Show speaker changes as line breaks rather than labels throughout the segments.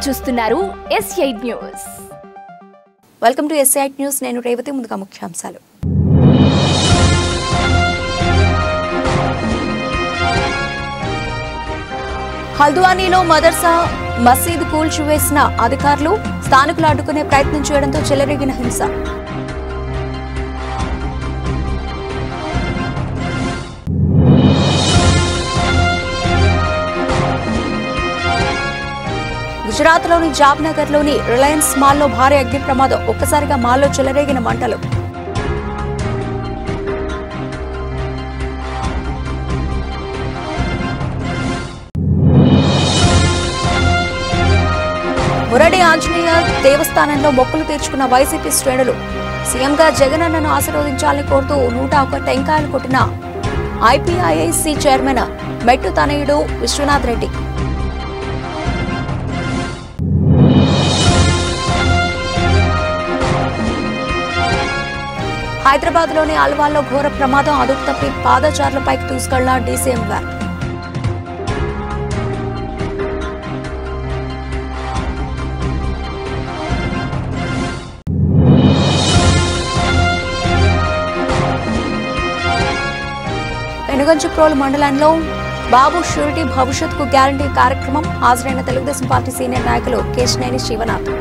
చూస్తున్నారు S8 news.
Welcome to S8 news. నేను రేవతి. ముందుగా ముఖ్యాంశాలు. హల్ద్వానీలో మదర్సా మసీదు కూల్చివేసిన అధికారులు, స్థానికులు అడ్డుకునే ప్రయత్నం చేయడంతో చెలరేగిన హింస. గుజరాత్లోని జామ్నగర్లోని రిలయన్స్ మాల్లో భారీ అగ్ని ప్రమాదం. ఒక్కసారిగా మాల్లో చెలరేగిన మంటలు. మురడి ఆంజనేయ దేవస్థానంలో మొక్కులు తీర్చుకున్న వైసీపీ శ్రేణులు. సీఎంగా జగనన్నను ఆశీర్వదించాలని కోరుతూ 101 టెంకాయలు కొట్టిన ఐపీఐఐసీ చైర్మన్ మెట్టు తనయుడు విశ్వనాథ్ రెడ్డి. హైదరాబాద్లోని అల్వాల్లో ఘోర ప్రమాదం. అదుపు తప్పి పాదచారులపైకి దూసుకెళ్లిన డీసీఎం వ్యాన్. పెనుగంచిప్రోలు మండలంలో బాబు షూరిటీ భవిష్యత్తుకు గ్యారంటీ కార్యక్రమం. హాజరైన తెలుగుదేశం పార్టీ సీనియర్ నాయకులు కేశినేని శివనాథ్.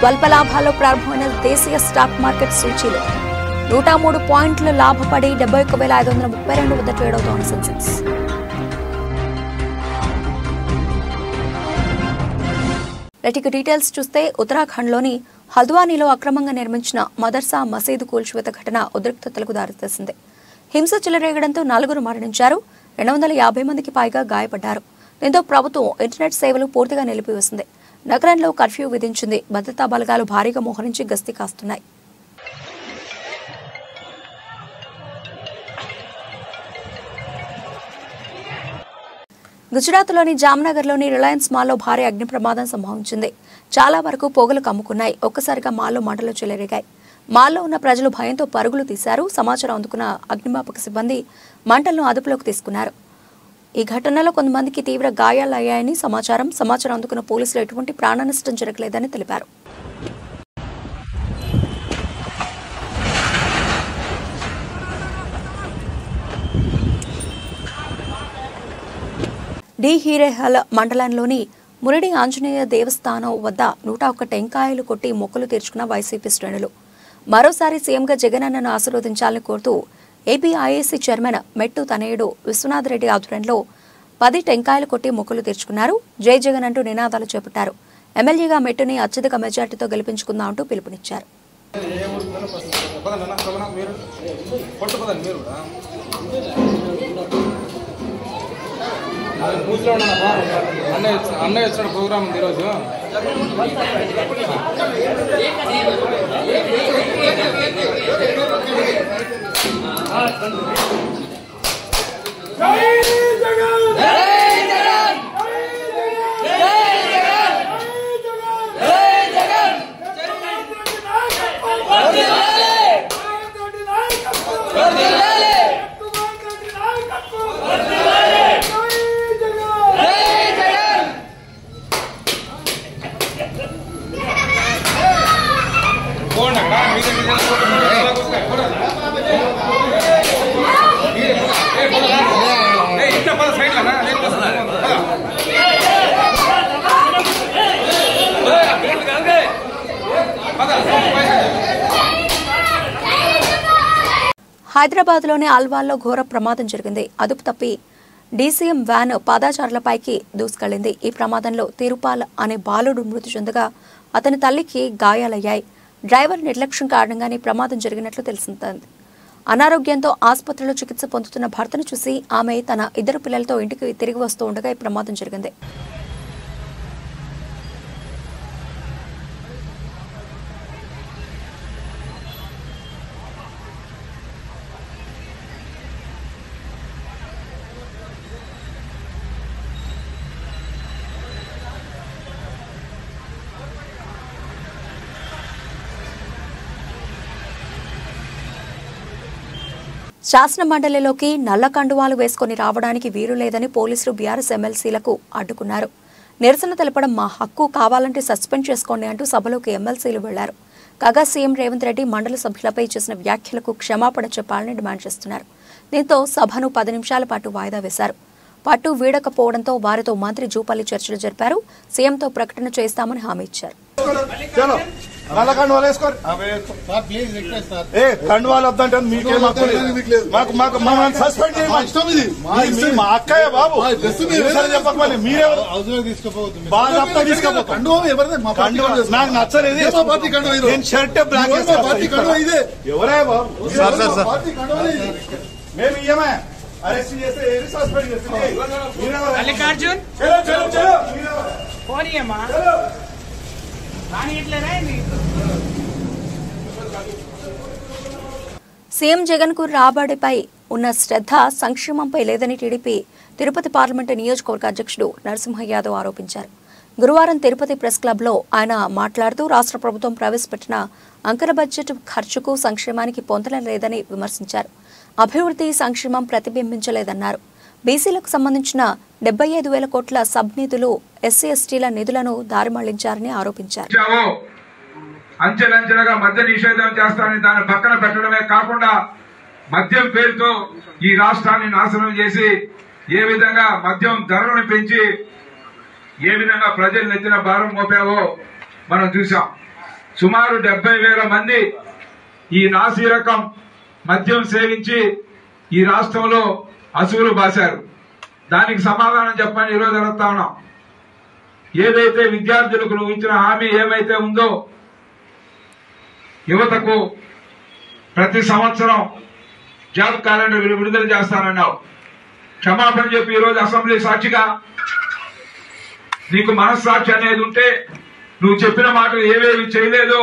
స్వల్ప లాభాల్లో ప్రారంభమైన దేశీయ స్టాక్ మార్కెట్ సూచీలు 103 పాయింట్లు లాభపడి 71,532 వద్ద ట్రేడ్ అవుతోంది సెన్సెక్స్. రైట్కి డీటెయిల్స్ చూస్తే, ఉత్తరాఖండ్లోని హల్ద్వానీలో అక్రమంగా నిర్మించిన మదర్సా మసీదు కూల్చివేత ఘటన ఉద్రిక్తతలకు దారితీసింది. హింస చెలరేగడంతో 4 మరణించారు, 250 మందికి పైగా గాయపడ్డారు. దీంతో ప్రభుత్వం ఇంటర్నెట్ సేవలు పూర్తిగా నిలిపివేసింది. నగరంలో కర్ఫ్యూ విధించింది. భద్రతా బలగాలు భారీగా మోహరించి గస్తీ కాస్తున్నాయి. గుజరాత్లోని జామ్నగర్లోని రిలయన్స్ మాల్లో భారీ అగ్ని ప్రమాదం సంభవించింది. చాలా వరకు పొగలు కమ్ముకున్నాయి. ఒక్కసారిగా మాల్లో మంటలు చెలరేగాయి. మాల్లో ఉన్న ప్రజలు భయంతో పరుగులు తీశారు. సమాచారం అందుకున్న అగ్నిమాపక సిబ్బంది మంటలను అదుపులోకి తీసుకున్నారు. ఈ ఘటనలో కొంతమందికి తీవ్ర గాయాలయ్యాయని సమాచారం అందుకున్న పోలీసులు ఎటువంటి ప్రాణ నష్టం జరగలేదని తెలిపారు. డి హీరేహల్ మండలంలోని మురడి ఆంజనేయ దేవస్థానం వద్ద 101 టెంకాయలు కొట్టి మొక్కులు తీర్చుకున్న వైసీపీ శ్రేణులు. మరోసారి సీఎంగా జగనన్నను ఆశీర్వదించాలని కోరుతూ ఏపీఐఐసీ చైర్మన్ మెట్టు తనయుడు విశ్వనాథ్ రెడ్డి ఆధ్వర్యంలో 10 టెంకాయలు కొట్టి మొక్కులు తీర్చుకున్నారు. జై జగన్ అంటూ నినాదాలు చేపట్టారు. ఎమ్మెల్యేగా మెట్టుని అత్యధిక మెజార్టీతో గెలిపించుకుందాం అంటూ పిలుపునిచ్చారు.
అన్నయ్య వచ్చిన ప్రోగ్రామ్ ఉంది ఈరోజు.
హైదరాబాద్లోని అల్వాల్లో ఘోర ప్రమాదం జరిగింది. అదుపు తప్పి డీసీఎం వ్యాన్ పాదాచారులపైకి దూసుకెళ్లింది. ఈ ప్రమాదంలో తిరుపాల్ అనే బాలుడు మృతి చెందగా అతని తల్లికి గాయాలయ్యాయి. డ్రైవర్ నిర్లక్ష్యం కారణంగానే ప్రమాదం జరిగినట్లు తెలిసింది. అనారోగ్యంతో ఆసుపత్రిలో చికిత్స పొందుతున్న భర్తను చూసి ఆమె తన 2 పిల్లలతో ఇంటికి తిరిగి వస్తూ ఉండగా ఈ ప్రమాదం జరిగింది. శాసన మండలిలోకి నల్ల కండువాలు వేసుకుని రావడానికి వీలు లేదని పోలీసులు బీఆర్ఎస్ ఎమ్మెల్సీలకు అడ్డుకున్నారు. నిరసన తెలపడం మా హక్కు, కావాలంటే సస్పెండ్ చేసుకోండి అంటూ సభలోకి ఎమ్మెల్సీలు వెళ్లారు. కాగా సీఎం రేవంత్ రెడ్డి మండలి సభ్యులపై చేసిన వ్యాఖ్యలకు క్షమాపణ చెప్పాలని డిమాండ్ చేస్తున్నారు. దీంతో సభను 10 నిమిషాల పాటు వాయిదా వేశారు. పట్టు వీడకపోవడంతో వారితో మంత్రి జూపల్లి చర్చలు జరిపారు. సీఎంతో ప్రకటన చేస్తామని హామీ ఇచ్చారు. సీఎం జగన్ కు రాబడిపై ఉన్న శ్రద్ధ సంక్షేమంపై లేదని టీడీపీ తిరుపతి పార్లమెంటు నియోజకవర్గ అధ్యక్షుడు నరసింహ యాదవ్ ఆరోపించారు. గురువారం తిరుపతి ప్రెస్ క్లబ్ లో ఆయన మాట్లాడుతూ రాష్ట్ర ప్రభుత్వం ప్రవేశపెట్టిన అంకెల బడ్జెట్ ఖర్చుకు సంక్షేమానికి పొంతన లేదని విమర్శించారు. అభివృద్ధి సంక్షేమం ప్రతిబింబించలేదన్నారు. బీసీలకు సంబంధించిన 75,000 కోట్ల సబ్ నిధులు ఎస్సీ ఎస్టీల నిధులను దారి మళ్లించారని ఆరోపించారు.
అంచెలంచెలుగా మద్య నిషేధం చేస్తానని దాన్ని పక్కన పెట్టడమే కాకుండా మద్యం పేరుతో ఈ రాష్ట్రాన్ని నాశనం చేసి ఏ విధంగా మద్యం ధరలను పెంచి ఏ విధంగా ప్రజలు నెత్తిన భారం మోపావో మనం చూసాం. సుమారు 70,000 మంది ఈ నాసి రకం మద్యం సేవించి ఈ రాష్ట్రంలో అసువులు బాశారు. దానికి సమాధానం చెప్పని ఈరోజు అడుగుతా ఉన్నాం. ఏదైతే విద్యార్థులకు నువ్వు ఇచ్చిన హామీ ఏమైతే ఉందో, యువతకు ప్రతి సంవత్సరం జాబ్ క్యాలెండర్ విడుదల చేస్తానన్నావు. క్షమాపణ చెప్పి ఈరోజు అసెంబ్లీ సాక్షిగా నీకు మనస్సాక్షి అనేది ఉంటే నువ్వు చెప్పిన మాటలు ఏవేవి చేయలేదో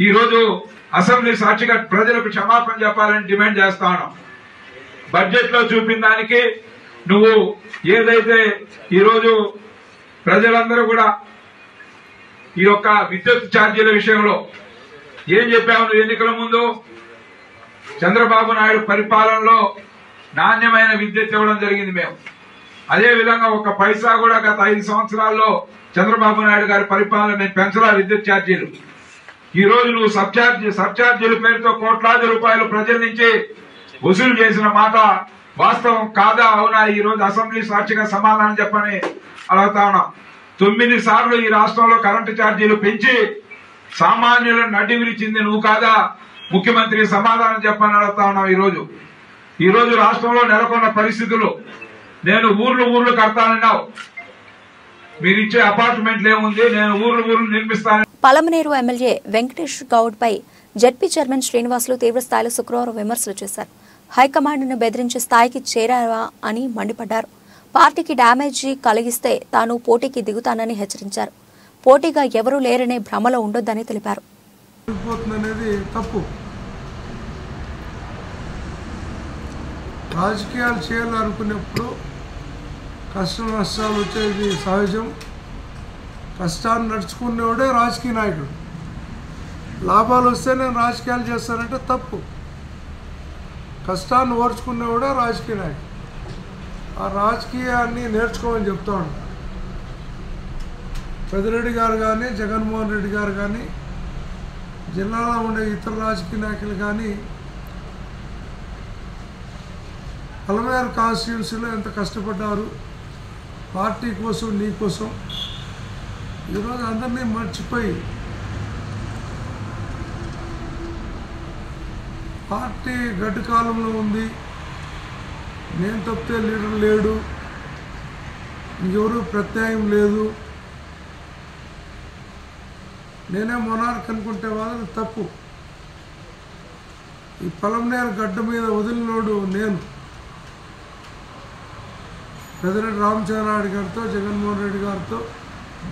ఈరోజు అసెంబ్లీ సాక్షిగా ప్రజలకు క్షమాపణ చెప్పాలని డిమాండ్ చేస్తాను. బడ్జెట్ లో చూపిన దానికి నువ్వు ఏదైతే ఈరోజు ప్రజలందరూ కూడా ఈ యొక్క విద్యుత్ ఛార్జీల విషయంలో ఏం చెప్పావు నువ్వు ఎన్నికల ముందు? చంద్రబాబు నాయుడు పరిపాలనలో నాణ్యమైన విద్యుత్ ఇవ్వడం జరిగింది మేము. అదే విధంగా ఒక పైసా కూడా గత 5 సంవత్సరాల్లో చంద్రబాబు నాయుడు గారి పరిపాలన మేము పెంచలా విద్యుత్ ఛార్జీలు. ఈ రోజు నువ్వు సబ్ఛార్జీల పేరుతో కోట్లాది రూపాయలు ప్రజల నుంచి వసూలు చేసిన మాట వాస్తవం కాదా అవునా? ఈ రోజు అసెంబ్లీ సాక్షిగా సమాధానం చెప్పని అడుగుతా ఉన్నాం. 9 సార్లు ఈ రాష్ట్రంలో కరెంటు ఛార్జీలు పెంచి సామాన్యులను నడ్డి విరిచింది నువ్వు కాదా? ముఖ్యమంత్రి సమాధానం చెప్పని అడుగుతా ఉన్నాం. ఈ రోజు రాష్ట్రంలో నెలకొన్న పరిస్థితులు, నేను ఊర్లు కడతానన్నావు. మీరిచ్చే అపార్ట్మెంట్లు ఏముంది? నేను ఊర్లు నిర్మిస్తాను.
పలమనేరు ఎమ్మెల్యే వెంకటేష్ గౌడ్ పై జడ్పీ చైర్మన్ శ్రీనివాసులు తీవ్రస్థాయిలో శుక్రవారం విమర్శలు చేశారు. హైకమాండ్ను బెదిరించే స్థాయికి చేరావా అని మండిపడ్డారు. పార్టీకి డ్యామేజీ కలిగిస్తే తాను పోటీకి దిగుతానని హెచ్చరించారు. పోటీగా ఎవరూ లేరనే భ్రమలో ఉండొద్దని తెలిపారు.
రాజకీయాలు చేయాలనుకున్నప్పుడు కష్ట నష్టాలు వచ్చేది సహజం. కష్టాన్ని నడుచుకునేవాడే రాజకీయ నాయకుడు. లాభాలు వస్తే నేను రాజకీయాలు చేస్తానంటే తప్పు. కష్టాన్ని ఓర్చుకునేవాడే రాజకీయ నాయకుడు. ఆ రాజకీయాన్ని నేర్చుకోమని చెప్తా ఉంటాను. పెద్దిరెడ్డి గారు కానీ, జగన్మోహన్ రెడ్డి గారు కానీ, జిల్లాలో ఉండే ఇతర రాజకీయ నాయకులు కానీ పలమనేరు కాన్స్టిట్యున్సీలో ఎంత కష్టపడ్డారు పార్టీ కోసం, నీ కోసం. ఈరోజు అందరినీ మర్చిపోయి పార్టీ గడ్డు కాలంలో ఉంది, నేను తప్పితే లీడర్ లేడు, ఇంకెవరు ప్రత్యాయం లేదు, నేనే మొనార్క్ అనుకుంటే వాళ్ళది తప్పు. ఈ పలమనేరు గడ్డ మీద వదిలినోడు నేను. పెద్దిరెడ్డి రామచంద్రారెడ్డి గారితో, జగన్మోహన్ రెడ్డి గారితో,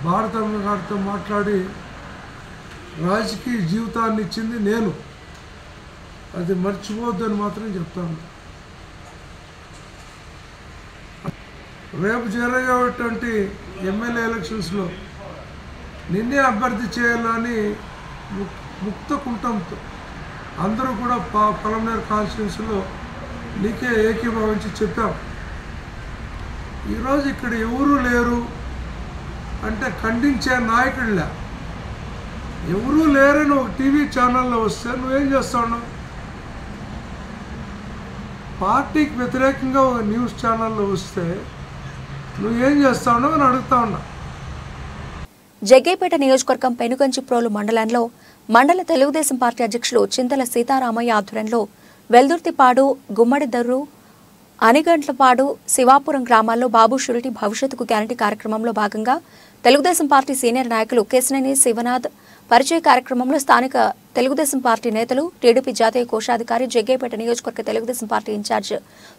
భారతమ్మ గారితో మాట్లాడి రాజకీయ జీవితాన్ని ఇచ్చింది నేను. అది మర్చిపోద్దని మాత్రం చెప్తాను. రేపు జరిగేటువంటి ఎమ్మెల్యే ఎలక్షన్స్లో నిన్నే అభ్యర్థి చేయాలని ముక్త కుంఠంతో అందరూ కూడా పలమనేరు కాన్స్టిట్యున్సీలో నీకే ఏకీభవించి చెప్పాం. ఈరోజు ఇక్కడ ఎవరు లేరు అంటే ఖండించే నాయకుడిలా. ఎవరూ లేరని ఒక టీవీ ఛానల్లో వస్తే నువ్వేం చేస్తావు? పార్టీకి వ్యతిరేకంగా ఒక న్యూస్ ఛానల్లో వస్తే నువ్వేం చేస్తావు అని అడుగుతా ఉన్నా.
జగ్గైపేట నియోజకవర్గం పెనుగంచిప్రోలు మండలంలో మండల తెలుగుదేశం పార్టీ అధ్యక్షులు చింతల సీతారామయ్య ఆధ్వర్యంలో వెల్దుర్తిపాడు, గుమ్మడిదర్రు, అనిగంట్లపాడు, శివాపురం గ్రామాల్లో బాబు షూరిటీ భవిష్యత్తుకు గ్యారంటీ కార్యక్రమంలో భాగంగా తెలుగుదేశం పార్టీ సీనియర్ నాయకులు కేశినేని శివనాథ్ పరిచయ కార్యక్రమంలో స్థానిక తెలుగుదేశం పార్టీ నేతలు, టీడీపీ జాతీయ కోశాధికారి, జగ్గైపేట నియోజకవర్గ తెలుగుదేశం పార్టీ ఇన్ఛార్జ్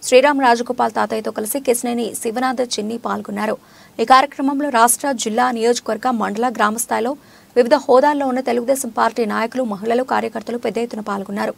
శ్రీరామ్ రాజగోపాల్ తాతయ్యతో కలిసి కేశినేని శివనాథ్, చిన్ని పాల్గొన్నారు. ఈ కార్యక్రమంలో రాష్ట్ర, జిల్లా, నియోజకవర్గ, మండల, గ్రామ స్థాయిలో వివిధ హోదాల్లో ఉన్న తెలుగుదేశం పార్టీ నాయకులు, మహిళలు, కార్యకర్తలు పెద్ద ఎత్తున పాల్గొన్నారు.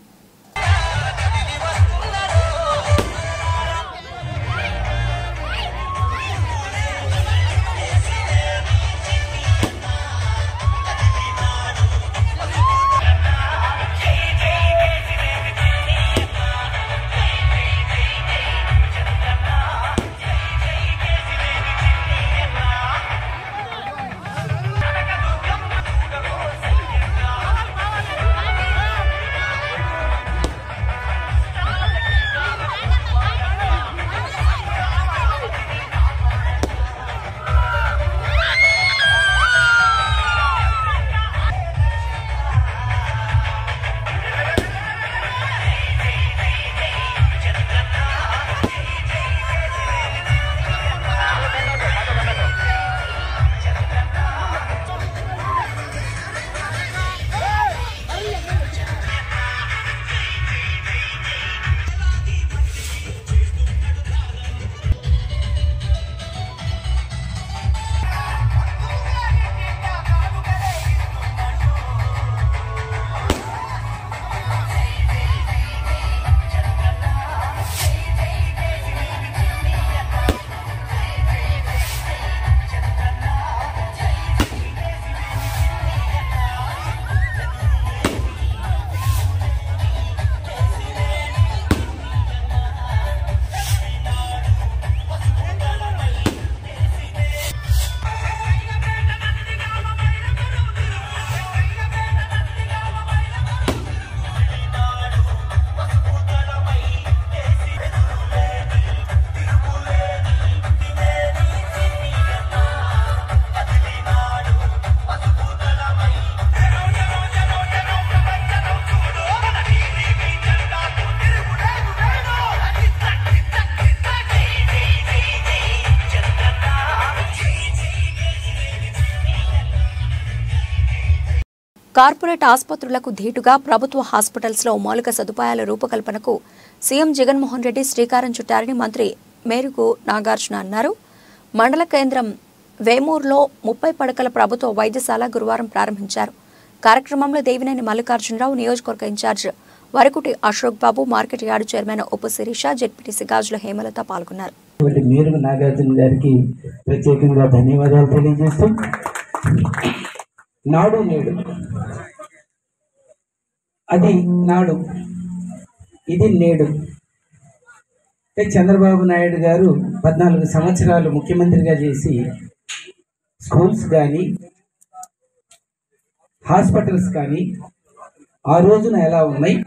కార్పొరేట్ ఆసుపత్రులకు ధీటుగా ప్రభుత్వ హాస్పిటల్స్లో మౌలిక సదుపాయాల రూపకల్పనకు సీఎం జగన్మోహన్ రెడ్డి శ్రీకారం చుట్టారని మంత్రి మేరుగు నాగార్జున అన్నారు. మండల కేంద్రం వేమూరులో 30 పడకల ప్రభుత్వ వైద్యశాల గురువారం ప్రారంభించారు. కార్యక్రమంలో దేవినేని మల్లికార్జునరావు, నియోజకవర్గ ఇన్ఛార్జ్ వరకుటి అశోక్ బాబు, మార్కెట్ యార్డు చైర్మన్ ఉప్పు శిరీష, జెడ్పీటీసీ గాజుల హేమలత పాల్గొన్నారు.
మేరుగు నాగార్జున గారికి ప్రత్యేకంగా ధన్యవాదాలు తెలియజేస్తూ, నాడు నేడు అది నాడు, ఇది నేడు. చంద్రబాబు నాయుడు గారు 14 సంవత్సరాలు ముఖ్యమంత్రిగా చేసి స్కూల్స్ కానీ హాస్పిటల్స్ కానీ ఆ రోజున ఎలా ఉన్నాయి,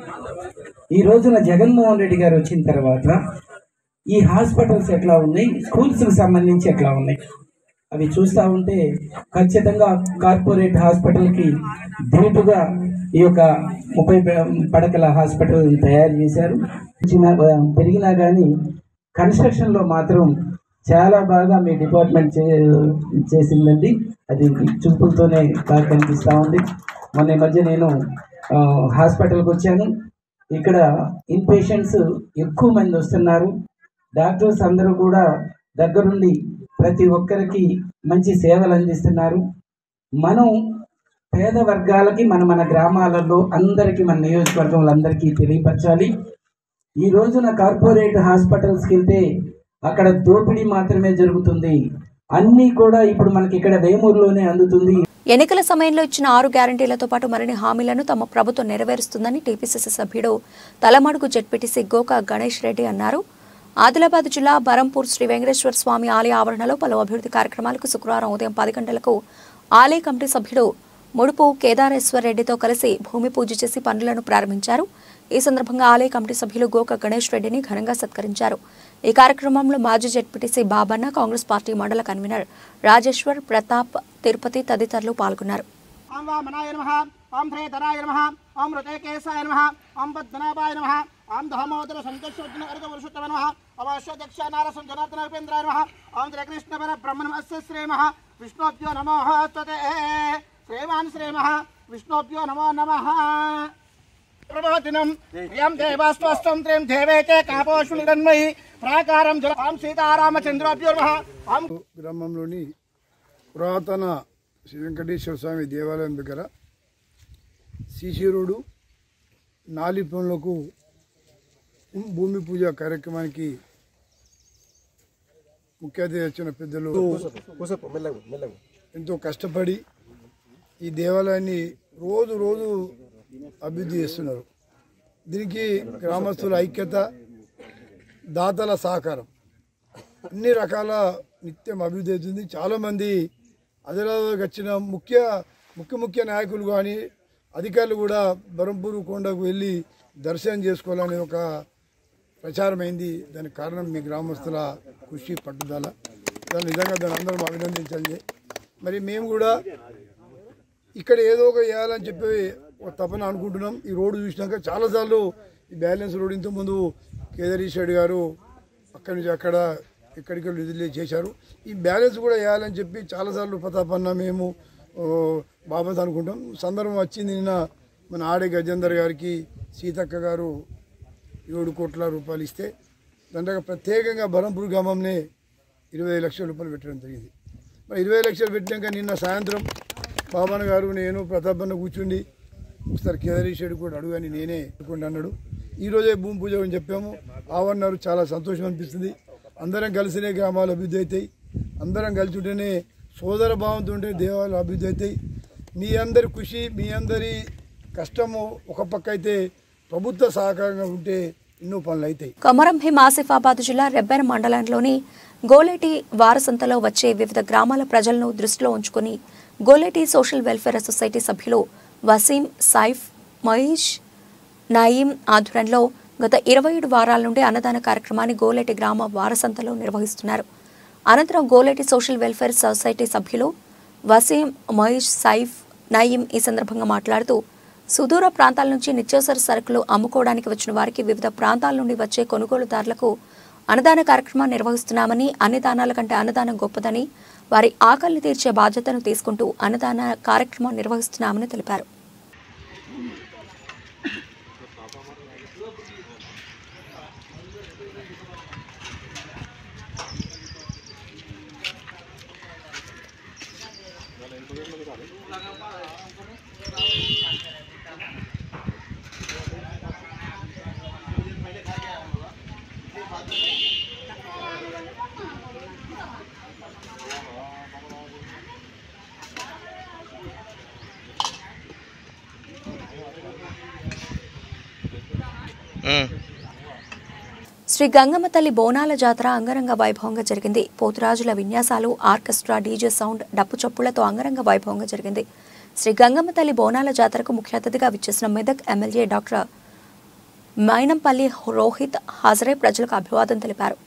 ఈ రోజున జగన్మోహన్ రెడ్డి గారు వచ్చిన తర్వాత ఈ హాస్పిటల్స్ ఎట్లా ఉన్నాయి, స్కూల్స్కి సంబంధించి ఎట్లా ఉన్నాయి అవి చూస్తూ ఉంటే ఖచ్చితంగా కార్పొరేట్ హాస్పిటల్కి ధీటుగా ఈ యొక్క 30 పడకల హాస్పిటల్ తయారు చేశారు. పెరిగినా కానీ కన్స్ట్రక్షన్లో మాత్రం చాలా బాగా మీ డిపార్ట్మెంట్ చేసిందండి. అది చూపులతోనే బాగా కనిపిస్తూ ఉంది. మొన్న మధ్య నేను హాస్పిటల్కి వచ్చాను. ఇక్కడ ఇన్ పేషెంట్స్ ఎక్కువ మంది వస్తున్నారు. డాక్టర్స్ అందరూ కూడా దగ్గరుండి ప్రతి ఒక్కరికి మంచి సేవలు అందిస్తున్నారు. మనం పేద వర్గాలకి మన గ్రామాలలో అందరికీ, మన నియోజకవర్గంలో అందరికీ తెలియపరచాలి. ఈ రోజున కార్పొరేట్ హాస్పిటల్స్కి వెళ్తే అక్కడ దోపిడీ మాత్రమే జరుగుతుంది. అన్నీ కూడా ఇప్పుడు మనకి ఇక్కడ వేమూరులోనే అందుతుంది.
ఎన్నికల సమయంలో ఇచ్చిన 6 గ్యారంటీలతో పాటు మరిన్ని హామీలను తమ ప్రభుత్వం నెరవేరుస్తుందని టీపీసీసీ సభ్యుడు తలమడుగు జెడ్పీటీసీ గోకా గణేష్ రెడ్డి అన్నారు. ఆదిలాబాద్ జిల్లా బరంపూర్ శ్రీ వెంకటేశ్వర స్వామి ఆలయ ఆవరణలో పలు అభివృద్ధి కార్యక్రమాలకు శుక్రవారం ఉదయం 10 గంటలకు ఆలయ కమిటీ సభ్యుడు ముడుపు కేదారేశ్వర్ రెడ్డితో కలిసి భూమి పూజ చేసి పనులను ప్రారంభించారు. ఈ సందర్భంగా ఆలయ కమిటీ సభ్యులు గోకా గణేష్ రెడ్డిని ఘనంగా సత్కరించారు. ఈ కార్యక్రమంలో మాజీ జెడ్పీటీసీ బాబన్న, కాంగ్రెస్ పార్టీ మండల కన్వీనర్ రాజేశ్వర్, ప్రతాప్, తిరుపతి తదితరులు పాల్గొన్నారు.
ఓం శ్రీధరాయ నమః, ఓం ఋతేకేశాయ నమః, ఓం పద్మనాభాయ నమః, ఓం ధమోదర సంతోషోజ్జన అర్ఘ వరుషోత్తమ నమః, ఓం అశ్వదక్ష నారసం జనార్దన ఉపేంద్రాయ నమః, ఓం శ్రీకృష్ణ పర బ్రహ్మణమస్య శ్రీమః విష్ణోభ్యో నమో స్తుతే శ్రీమాన్ శ్రీమః విష్ణోభ్యో నమో నమః. ప్రభోదినం ప్రియం దేవాస్త్వస్తం త్రిం దేవేతే కాపోషునిరన్మయి ప్రాకారం జల ఓం సీతారామచంద్రాభ్యో నమః. ఓం
గ్రామంలోని పురాతన శ్రీ వెంకటేశ్వర స్వామి దేవాలయం దగ్గర సీసీ రోడ్డు నాలి పనులకు భూమి పూజ కార్యక్రమానికి ముఖ్య అతిథి వచ్చిన పెద్దలు ఎంతో కష్టపడి ఈ దేవాలయాన్ని రోజు రోజు అభివృద్ధి చేస్తున్నారు. దీనికి గ్రామస్తుల ఐక్యత, దాతల సహకారం, అన్ని రకాల నిత్యం అభివృద్ధి అవుతుంది. చాలామంది ఆదిలాబాద్కి వచ్చిన ముఖ్య నాయకులు కానీ అధికారులు కూడా బరంపూర్ కొండకు వెళ్ళి దర్శనం చేసుకోవాలనే ఒక ప్రచారమైంది. దానికి కారణం మీ గ్రామస్తుల కృషి, పట్టుదల. దాని నిజంగా దాన్ని అందరం అభినందించాలి. మరి మేము కూడా ఇక్కడ ఏదో ఒక చేయాలని చెప్పి ఒక తపన అనుకుంటున్నాం. ఈ రోడ్డు చూసినాక చాలాసార్లు ఈ బ్యాలెన్స్ రోడ్ ఇంతకుముందు కేదారేశ్వర రెడ్డి గారు అక్కడి నుంచి అక్కడ ఎక్కడికి విధులు చేశారు. ఈ బ్యాలెన్స్ కూడా వేయాలని చెప్పి చాలాసార్లు ప్రతాపన్న మేము బాబత్ అనుకుంటాం. సందర్భం వచ్చింది నిన్న మన ఆడే గజేందర్ గారికి సీతక్క గారు 7 కోట్ల రూపాయలు ఇస్తే దాంట్లో ప్రత్యేకంగా బరంపూర్ గ్రామంలో 20 లక్షల రూపాయలు పెట్టడం జరిగింది. మరి 20 లక్షలు పెట్టినాక నిన్న సాయంత్రం బాబన్న గారు, నేను, ప్రతాపన్న కూర్చుండి ఒకసారి కేదారేశ్వరుడు కూడా అడుగని నేనే అనుకోండి అన్నాడు. ఈరోజే భూమి పూజ అని చెప్పాము. ఆవన్నారు. చాలా సంతోషం అనిపిస్తుంది. అందరం కలిసినే గ్రామాలు అభివృద్ధి అవుతాయి. అందరం కలిసి ఉంటేనే సోదర భావంతో ఉంటే దేవాలయాలు అభివృద్ధి అవుతాయి. మీ అందరి కృషి, మీ అందరి కష్టము ఒక పక్క అయితే ప్రభుత్వ సహకారంగా ఉంటే ఎన్నో పనులు అవుతాయి.
కొమరంభీం ఆసిఫాబాద్ జిల్లా రెబ్బెన మండలంలోని గోలేటి వారసంతలో వచ్చే వివిధ గ్రామాల ప్రజలను దృష్టిలో ఉంచుకుని గోలేటి సోషల్ వెల్ఫేర్ సొసైటీ సభ్యులు వసీం, సైఫ్, మహేష్, నయీం ఆధ్వర్యంలో గత 27 వారాల నుండి అన్నదాన కార్యక్రమాన్ని గోలేటి గ్రామ వారసంతలో నిర్వహిస్తున్నారు. అనంతరం గోలేటి సోషల్ వెల్ఫేర్ సొసైటీ సభ్యులు వసీం, మహేష్, సైఫ్, నయీం ఈ సందర్భంగా మాట్లాడుతూ సుదూర ప్రాంతాల నుంచి నిత్యావసర సరుకులు అమ్ముకోవడానికి వచ్చిన వారికి వివిధ ప్రాంతాల నుండి వచ్చే కొనుగోలుదారులకు అన్నదాన కార్యక్రమం నిర్వహిస్తున్నామని, అన్ని దానాల కంటే అన్నదానం గొప్పదని, వారి ఆకలిని తీర్చే బాధ్యతను తీసుకుంటూ అన్నదాన కార్యక్రమం నిర్వహిస్తున్నామని తెలిపారు. శ్రీ గంగమ్మ తల్లి బోనాల జాతర అంగరంగ వైభవంగా జరిగింది. పోతురాజుల విన్యాసాలు, ఆర్కెస్ట్రా, డీజే సౌండ్, డప్పు చప్పులతో అంగరంగ వైభవంగా జరిగింది. శ్రీ గంగమ్మ తల్లి బోనాల జాతరకు ముఖ్య అతిథిగా విచ్చేసిన మెదక్ ఎమ్మెల్యే డాక్టర్ మైనంపల్లి రోహిత్ హాజరై ప్రజలకు అభివాదం తెలిపారు.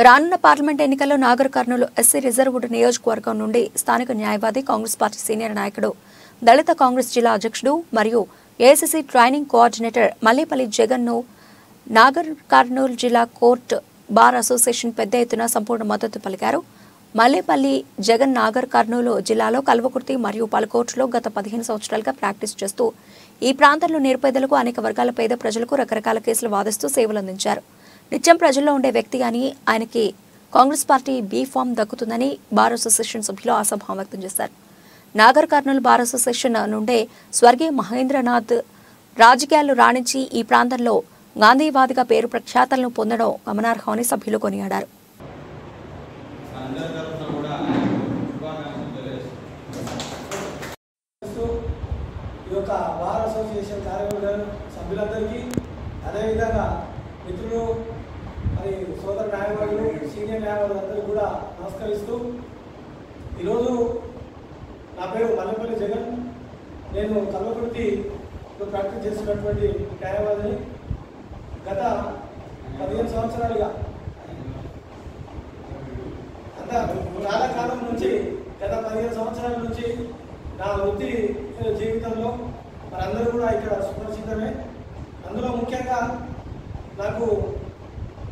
రానున్న పార్లమెంట్ ఎన్నికల్లో నాగర్ కర్నూలు ఎస్సీ రిజర్వ్డ్ నియోజకవర్గం నుండి స్థానిక న్యాయవాది కాంగ్రెస్ పార్టీ సీనియర్ నాయకుడు దళిత కాంగ్రెస్ జిల్లా అధ్యక్షుడు మరియు ఏఐసీసీ ట్రైనింగ్ కోఆర్డినేటర్ మల్లేపల్లి జగన్ను నాగర్ కర్నూలు జిల్లా కోర్టు బార్ అసోసియేషన్ పెద్ద ఎత్తున సంపూర్ణ మద్దతు పలికారు. మల్లేపల్లి జగన్ నాగర్ కర్నూలు జిల్లాలో కల్వకుర్తి మరియు పలు కోర్టులో గత 15 సంవత్సరాలుగా ప్రాక్టీస్ చేస్తూ ఈ ప్రాంతంలో నిరుపేదలకు అనేక వర్గాల పేద ప్రజలకు రకరకాల కేసులు వాదిస్తూ సేవలందించారు. నిత్యం ప్రజల్లో ఉండే వ్యక్తి అని ఆయనకి కాంగ్రెస్ పార్టీ బీ ఫామ్ దక్కుతుందని బార్ అసోసియేషన్ సభ్యులు ఆశాభావం వ్యక్తం చేశారు. నాగర్ కర్నూలు బార్ అసోసియేషన్ నుండే స్వర్గీయ మహేంద్రనాథ్ రాజకీయాలు రాణించి ఈ ప్రాంతంలో గాంధీవాదిగా పేరు ప్రఖ్యాతలను పొందడం గమనార్హమని సభ్యులు కొనియాడారు.
బార్ అసోసియేషన్ కార్యవర్గాలు సభ్యులందరికీ అదేవిధంగా మిత్రులు మరి సోదర న్యాయవాదులు సీనియర్ న్యాయవాదులందరూ కూడా నమస్కరిస్తూ ఈరోజు నా పేరు మల్లేపల్లి జగన్. నేను కల్వకుర్తిలో ప్రాక్టీస్ చేస్తున్నటువంటి న్యాయవాదిని. గత 15 సంవత్సరాలుగా చాలా కాలం నుంచి గత 15 సంవత్సరాల నుంచి నా వృత్తి జీవితంలో మనందరూ కూడా ఇక్కడ సుపరిచితమే. అందులో ముఖ్యంగా నాకు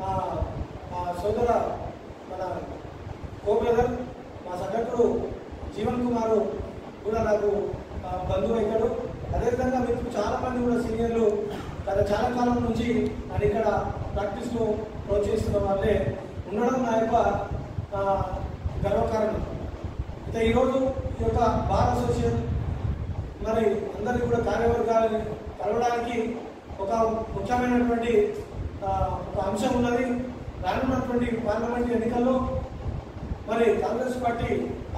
మా సోదర మన కో బ్రదర్ మా సగటుడు జీవన్ కుమారు కూడా నాకు బంధువు అవుతాడు. అదేవిధంగా మీకు చాలామంది కూడా సీనియర్లు గత చాలా కాలం నుంచి నేను ఇక్కడ ప్రాక్టీస్లో ప్రోత్సహిస్తున్న వాళ్ళే ఉండడం నా యొక్క గర్వకారణం. అయితే ఈరోజు ఈ యొక్క బార్ అసోసియేషన్ మరి అందరినీ కూడా కార్యవర్గాలని కలవడానికి ఒక ముఖ్యమైనటువంటి ఒక అంశం ఉన్నది. రానున్నటువంటి పార్లమెంట్ ఎన్నికల్లో మరి కాంగ్రెస్ పార్టీ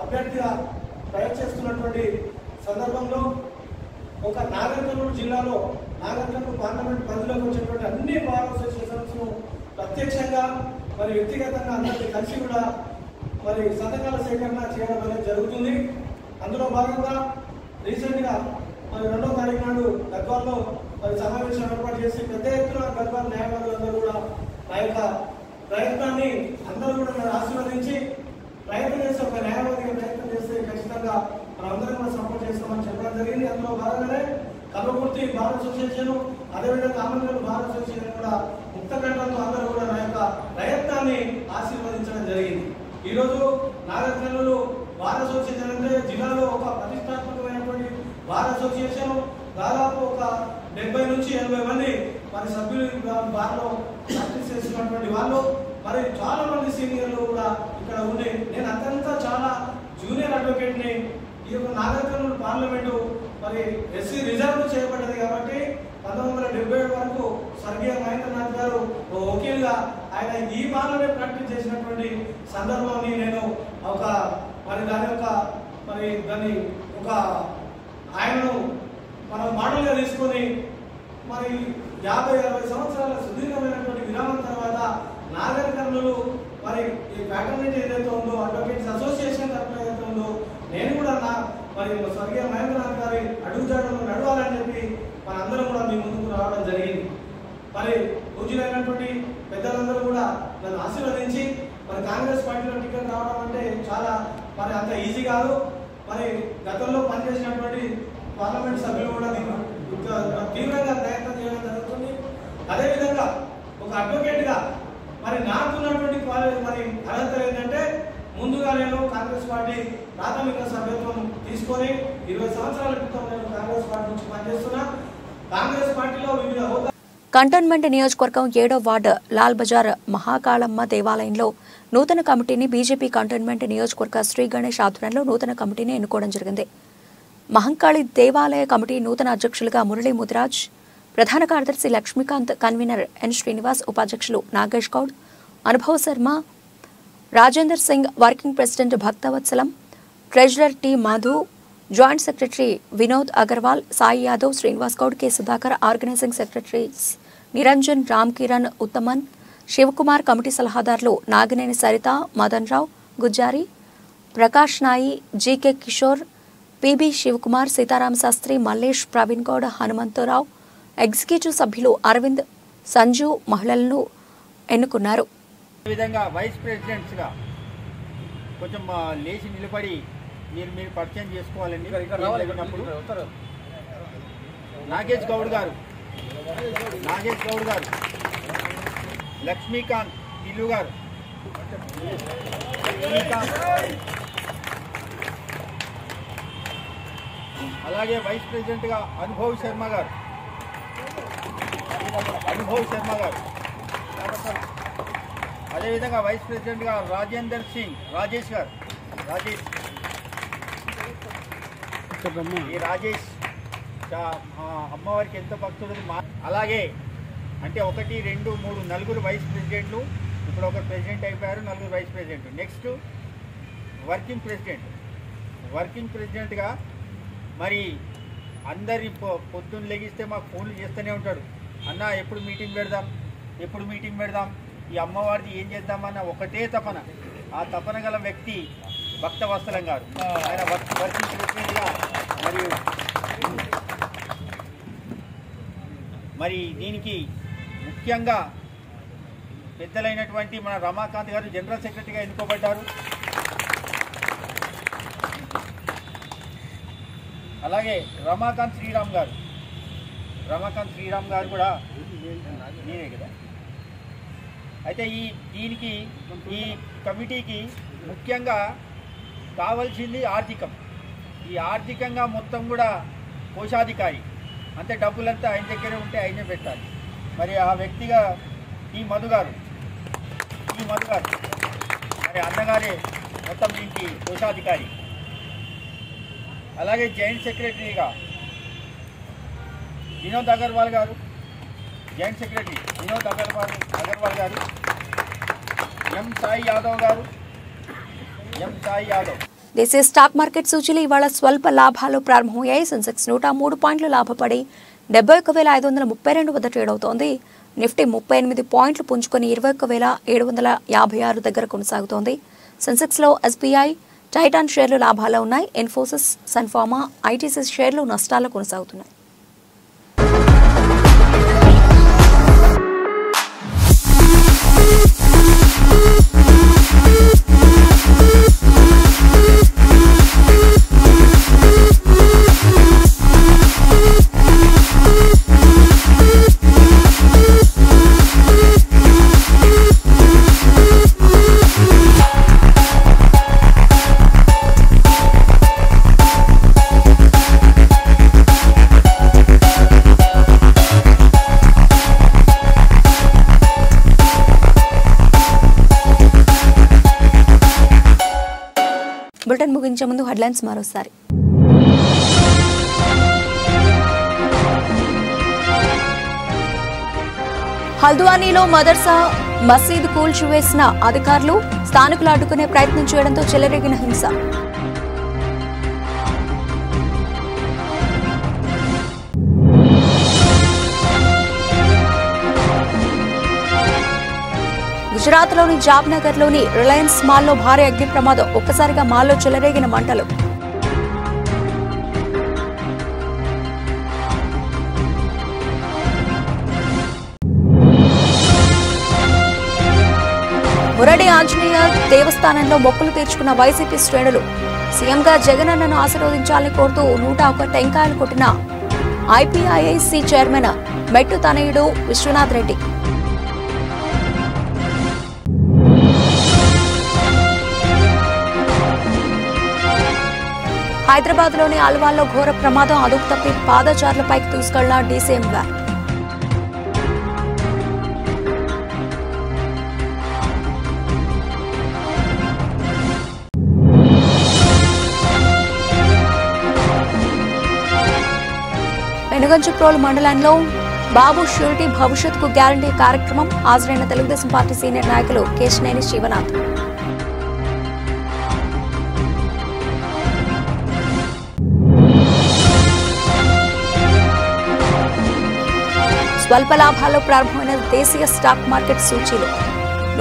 అభ్యర్థిగా ప్రయత్నిస్తున్నటువంటి సందర్భంలో ఒక నాగర్ కర్నూలు జిల్లాలో నాగర్ కర్నూలు పార్లమెంట్ పరిధిలోకి వచ్చేటువంటి అన్ని బార్ అసోసియేషన్స్ను ప్రత్యక్షంగా మరి వ్యక్తిగతంగా అందరికీ కలిసి కూడా మరి సంతకాల సేకరణ చేయడం అనేది జరుగుతుంది. అందులో భాగంగా రీసెంట్గా మరి 2వ తారీఖు నాడు గద్వాల్లో మరి సమావేశం ఏర్పాటు చేసి పెద్ద ఎత్తున గద్వాల న్యాయవాదులందరూ కూడా నా యొక్క ప్రయత్నాన్ని అందరూ కూడా నేను ఆశీర్వదించి ప్రయత్నం చేస్తే ఒక న్యాయవాదిగా ప్రయత్నం చేస్తే ఖచ్చితంగా మనందరం కూడా సపోర్ట్ చేస్తామని చెప్పడం జరిగింది. అందులో భాగంగానే కల్వకుర్తి బార్ అసోసియేషన్ అదేవిధంగా ఆమంత్రులు బార్ అసోసియేషన్ కూడా ముక్తకంఠంతో అందరూ కూడా నా యొక్క ప్రయత్నాన్ని ఆశీర్వదించడం జరిగింది. ఈరోజు నాగర్ కర్నూలు బార్ అసోసియేషన్ అంటే జిల్లాలో ఒక ప్రతిష్టాత్మకమైనటువంటి బార్ అసోసియేషన్. దాదాపు ఒక 70 నుంచి 80 మంది మరి సభ్యులు బార్లో ప్రాక్టీస్ చేస్తున్నటువంటి వాళ్ళు మరి చాలా మంది సీనియర్లు కూడా ఇక్కడ ఉండి నేను అంతంతా చాలా జూనియర్ అడ్వకేట్ని. ఈ యొక్క నాగర్ కర్నూలు పార్లమెంటు మరి ఎస్సీ రిజర్వ్ చేయబడ్డది కాబట్టి 1977 వరకు స్వర్గీయ మహేంద్రనాథ్ గారు వకీల్గా ఆయన ఈ బార్లోనే ప్రాక్టీస్ చేసినటువంటి సందర్భాన్ని నేను ఒక మరి దాన్ని ఒక ఆయనను మనం మోడల్గా తీసుకొని మరి 50-60 సంవత్సరాల సుదీర్ఘమైనటువంటి విరామం తర్వాత నాగర్ కర్నూలు మరి ఈ ఫ్యాకల్టీ ఏదైతే ఉందో అడ్వకేట్స్ అసోసియేషన్ తరఫున ఏదైతే ఉందో నేను కూడా మరి స్వర్గీయ మహేంద్రనాథ్ గారి అడుగుజాడలో నడవాలని చెప్పి మనందరం కూడా మీ ముందుకు రావడం జరిగింది. మరి పూజలైనటువంటి పెద్దలందరూ కూడా నన్ను ఆశీర్వదించి మరి కాంగ్రెస్ పార్టీలో టికెట్ రావడం అంటే చాలా మరి అంత ఈజీ కాదు. మరి గతంలో పనిచేసినటువంటి పార్లమెంట్ సభ్యులు కూడా తీవ్రంగా ప్రయత్నం చేయడం జరుగుతుంది. అదేవిధంగా ఒక అడ్వకేట్గా మరి నాకున్నటువంటి మరి అర్హత ఏంటంటే ముందుగా నేను కాంగ్రెస్ పార్టీ ప్రాథమిక సభ్యత్వం తీసుకొని 20 సంవత్సరాల క్రితం నేను కాంగ్రెస్ పార్టీ నుంచి పనిచేస్తున్నా. కాంగ్రెస్ పార్టీలో వివిధ హోదా
కంటోన్మెంట్ నియోజకవర్గం 7వ వార్డు లాల్ బజార్ మహాకాళమ్మ దేవాలయంలో నూతన కమిటీని బీజేపీ కంటోన్మెంట్ నియోజకవర్గ శ్రీ గణేష్ ఆధ్వర్యంలో నూతన కమిటీని ఎన్నుకోవడం జరిగింది. మహంకాళి దేవాలయ కమిటీ నూతన అధ్యక్షులుగా మురళీ ముదిరాజ్, ప్రధాన కార్యదర్శి లక్ష్మీకాంత్, కన్వీనర్ ఎన్ శ్రీనివాస్, ఉపాధ్యక్షులు Nagesh Goud, Anubhav Sharma, Rajender Singh, working president Bhaktavatsalam, treasurer T Madhu, joint secretary Vinod Agarwal, Sai Yadav, Srinivas Goud, K Sudhakar, organising secretaries Niranjan, Ram Kiran, Uthaman, Shivakumar, committee సలహాదారులు Nagineni Saritha, Madan Rao, Gujjari, Prakash Nayi, GK Kishore, PB Shivakumar, Sitarama Sastri, Mallesh, Praveen Goud, Hanumantharao, executive సభ్యులు అరవింద్, సంజు మహిళలను ఎన్నుకున్నారు.
విధంగా వైస్ ప్రెసిడెంట్స్గా కొంచెం లేచి నిలబడి మీరు పరిచయం చేసుకోవాలండి. నాగేష్ గౌడ్ గారు, లక్ష్మీకాంత్ ఇల్లు గారు, అలాగే వైస్ ప్రెసిడెంట్గా అనుభవ్ శర్మ గారు, అదేవిధంగా వైస్ ప్రెసిడెంట్గా రాజేందర్ సింగ్ రాజేష్ గారు, ఈ రాజేష్ అమ్మవారికి ఎంతో భక్తుడు. అలాగే అంటే 1, 2, 3 నలుగురు వైస్ ప్రెసిడెంట్లు, ఇప్పుడు ఒకరు ప్రెసిడెంట్ అయిపోయారు, నలుగురు వైస్ ప్రెసిడెంట్. నెక్స్ట్ వర్కింగ్ ప్రెసిడెంట్గా మరి అందరి పొద్దున్న లెగిస్తే మాకు ఫోన్లు చేస్తూనే ఉంటాడు. అన్న ఎప్పుడు మీటింగ్ పెడదాం, ఈ అమ్మవారిది ఏం చేద్దామన్న ఒకటే తపన. ఆ తపన గల వ్యక్తి భక్తవత్సలం గారు. ఆయన వర్కింగ్ ప్రెసిడెంట్గా మరి దీనికి ముఖ్యంగా పెద్దలైనటువంటి మన రమాకాంత్ గారు జనరల్ సెక్రటరీగా ఎన్నుకోబడ్డారు. అలాగే రమాకాంత్ శ్రీరామ్ గారు కూడా నేనే కదా. అయితే ఈ కమిటీకి ముఖ్యంగా కావాల్సింది ఆర్థికంగా మొత్తం కూడా కోశాధికారి, అంటే డబ్బులంతా ఆయన దగ్గరే ఉంటే ఆయనే పెట్టాలి. మరి ఆ వ్యక్తిగా ఈ మధుగారు మరి అన్నగారే మొత్తం దీనికి కోశాధికారి. అలాగే జాయింట్ సెక్రటరీగా వినోద్ అగర్వాల్ గారు, ఎం సాయి యాదవ్.
దేశీయ స్టాక్ మార్కెట్ సూచీలు ఇవాళ స్వల్ప లాభాలు ప్రారంభమయ్యాయి. సెన్సెక్స్ 103 పాయింట్లు లాభపడి 71,532 వద్ద ట్రేడ్ అవుతోంది. నిఫ్టీ 38 పాయింట్లు పుంజుకొని 21,756 దగ్గర కొనసాగుతోంది. సెన్సెక్స్లో ఎస్బీఐ, టైటాన్ షేర్లు లాభాల్లో ఉన్నాయి. ఇన్ఫోసిస్, సన్ఫార్మా, ఐటీసీ షేర్లు నష్టాల్లో కొనసాగుతున్నాయి. బులెటిన్ ముగించే ముందు హెడ్లైన్స్ మరోసారి. హల్ద్వానీలో మదర్సా మసీద్ కూల్చివేసిన అధికారులు, స్థానికులు అడ్డుకునే ప్రయత్నం చేయడంతో చెలరేగిన హింస. గుజరాత్లోని జాబ్నగర్లోని రిలయన్స్ మాల్లో భారీ అగ్ని ప్రమాదం, ఒక్కసారిగా మాల్లో చెలరేగిన మంటలు. మురడి ఆంజనేయ దేవస్థానంలో మొక్కులు తీర్చుకున్న వైసీపీ శ్రేణులు. సీఎంగా జగనన్నను ఆశీర్వదించాలని కోరుతూ 101 టెంకాయలు కొట్టిన ఐపీఐఐసీ చైర్మన్ మెట్టు తనయుడు విశ్వనాథ్ రెడ్డి. హైదరాబాద్లోని అల్వాల్లో ఘోర ప్రమాదం, అదుపు తప్పి పాదచారులపైకి దూసుకెళ్లిన డీసీఎం వ్యాన్. వెనుగంచుప్రోలు మండలంలో బాబు షూరిటీ భవిష్యత్తుకు గ్యారంటీ కార్యక్రమం. హాజరైన తెలుగుదేశం పార్టీ సీనియర్ నాయకులు కేశినేని శివనాథ్. స్వల్ప లాభాల్లో ప్రారంభమైన దేశీయ స్టాక్ మార్కెట్ సూచీలు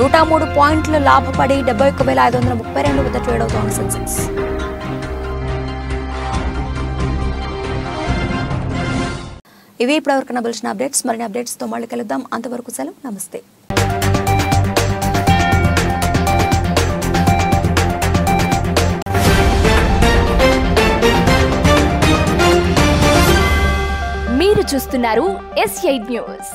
103 పాయింట్లు లాభపడి 71,532 వద్ద ట్రేడ్ అవుతోంది సెన్సెక్స్. ఇవి ఇప్పటివరకు కనబలిసిన అప్డేట్స్. మరిన్ని అప్డేట్స్తో మళ్ళీ కలుద్దాం. అంతవరకు సెలవు, నమస్తే.
చూస్తున్నారు S8 న్యూస్.